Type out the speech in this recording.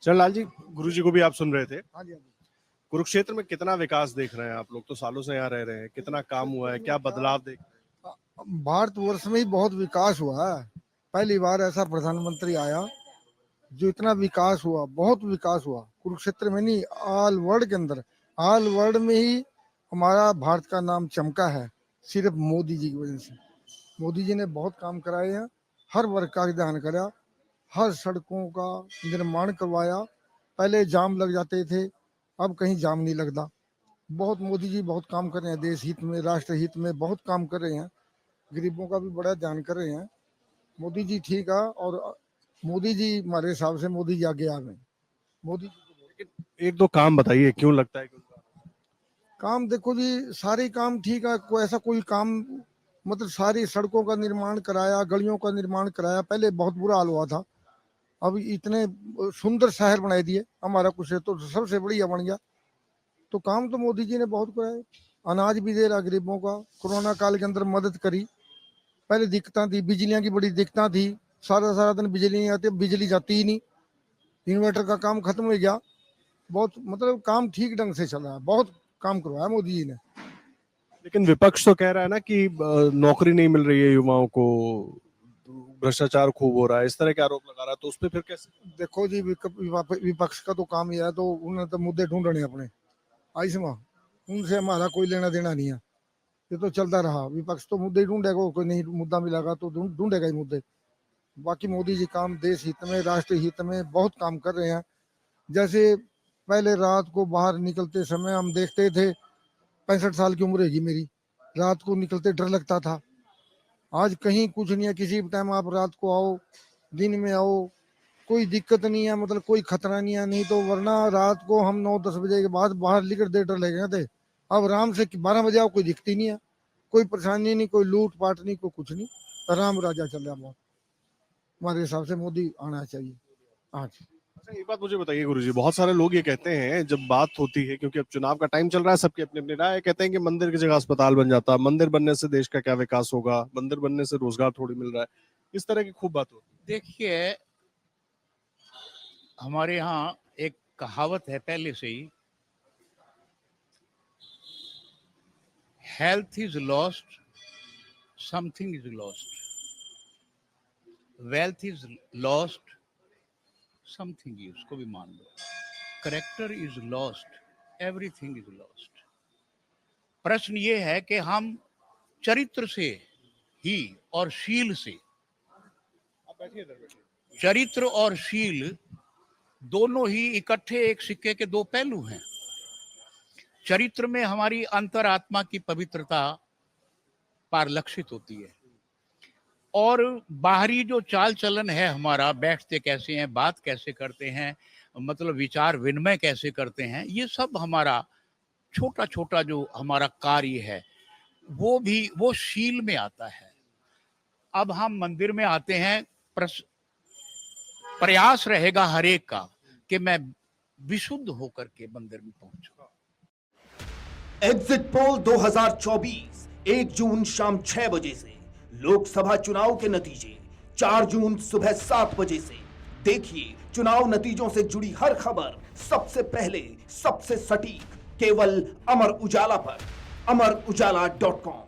चंद्रलाल जी, गुरु जी को भी आप सुन रहे थे। हाँ जी, हाँ जी। कुरुक्षेत्र में कितना विकास देख रहे हैं आप लोग? तो सालों से यहाँ रह रहे हैं, कितना काम हुआ है, क्या बदलाव देख रहे हैं? भारतवर्ष में ही बहुत विकास हुआ है। पहली बार ऐसा प्रधानमंत्री आया जो इतना विकास हुआ, बहुत विकास हुआ। कुरुक्षेत्र में नहीं, ऑल वर्ल्ड के अंदर, ऑल वर्ल्ड में ही हमारा भारत का नाम चमका है, सिर्फ मोदी जी की वजह से। मोदी जी ने बहुत काम कराए हैं, हर वर्ग का ध्यान करा, हर सड़कों का निर्माण करवाया। पहले जाम लग जाते थे, अब कहीं जाम नहीं लगता। बहुत मोदी जी बहुत काम कर रहे हैं, देश हित में, राष्ट्र हित में बहुत काम कर रहे हैं। गरीबों का भी बड़ा ध्यान कर रहे हैं। मोदी जी ठीक है, और मोदी जी हमारे हिसाब से मोदी जी आगे आ गए। मोदी एक दो काम बताइए, क्यों लगता है कि काम देखो जी, सारे काम ठीक है, कोई ऐसा कोई काम मतलब सारी सड़कों का निर्माण कराया, गलियों का निर्माण कराया। पहले बहुत बुरा हाल हुआ था, अब इतने सुंदर शहर बना दिए। हमारा कुछ तो सबसे बढ़िया बन गया। तो काम तो मोदी जी ने बहुत कराए। अनाज भी दे रहा गरीबों का, कोरोना काल के अंदर मदद करी। पहले दिक्कतें थी, बिजलियां की बड़ी दिक्कतें थी, सारा सारा दिन बिजली नहीं आती, बिजली जाती ही नहीं। इन्वर्टर का काम खत्म हो गया। बहुत मतलब काम ठीक ढंग से चल रहा है, बहुत काम करवाया मोदी जी ने। लेकिन विपक्ष तो कह रहा है ना कि नौकरी नहीं मिल रही है युवाओं को, भ्रष्टाचार खूब हो रहा है, इस तरह के आरोप लगा रहा है। तो उस पर फिर कैसे? देखो जी, विपक्ष का तो काम ही है, तो उन्होंने तो मुद्दे ढूंढने अपने आयुष्मान, उनसे हमारा कोई लेना देना नहीं है। ये तो चलता रहा, विपक्ष तो मुद्दे ढूंढेगा, कोई नहीं मुद्दा मिलेगा तो ढूंढेगा ही मुद्दे। बाकी मोदी जी काम देश हित में, राष्ट्र हित में बहुत काम कर रहे हैं। जैसे पहले रात को बाहर निकलते समय हम देखते थे, 65 साल की उम्र है मेरी, रात को निकलते डर लगता था। आज कहीं कुछ नहीं है, किसी भी टाइम आप रात को आओ, दिन में आओ, कोई दिक्कत नहीं है, मतलब कोई खतरा नहीं है। नहीं तो वरना रात को हम 9-10 बजे के बाद बाहर निकलते डर लगे थे। अब आराम से 12 बजे आओ, कोई दिखती नहीं है, कोई परेशानी नहीं, कोई लूट पाट नहीं, कोई कुछ नहीं, आराम राजा चल रहा। बहुत हमारे हिसाब से मोदी आना चाहिए आज। अच्छा, एक बात मुझे बताइए गुरुजी, बहुत सारे लोग ये कहते हैं जब बात होती है, क्योंकि अब चुनाव का टाइम चल रहा है, सबकी अपनी अपनी राय, कहते हैं कि मंदिर की जगह अस्पताल बन जाता, मंदिर बनने से देश का क्या विकास होगा, मंदिर बनने से रोजगार थोड़ी मिल रहा है, इस तरह की खूब बात होती है। देखिए, हमारे यहाँ एक कहावत है पहले से ही, health is lost, something is lost, wealth is lost, something is, उसको भी मान लो, character is lost, everything is lost. प्रश्न ये है कि हम चरित्र से ही और शील से, चरित्र और शील दोनों ही इकट्ठे एक सिक्के के दो पहलू हैं। चरित्र में हमारी अंतरात्मा की पवित्रता पारलक्षित होती है, और बाहरी जो चाल चलन है हमारा, बैठते कैसे हैं, बात कैसे करते हैं, मतलब विचार विनिमय कैसे करते हैं, ये सब हमारा छोटा छोटा जो हमारा कार्य है वो शील में आता है। अब हम मंदिर में आते हैं, प्रयास रहेगा हर एक का कि मैं विशुद्ध होकर के मंदिर में पहुंचूं। एग्जिट पोल 2024 1 जून शाम 6 बजे से, लोकसभा चुनाव के नतीजे 4 जून सुबह 7 बजे से। देखिए चुनाव नतीजों से जुड़ी हर खबर सबसे पहले, सबसे सटीक, केवल अमर उजाला पर, amarujala.com।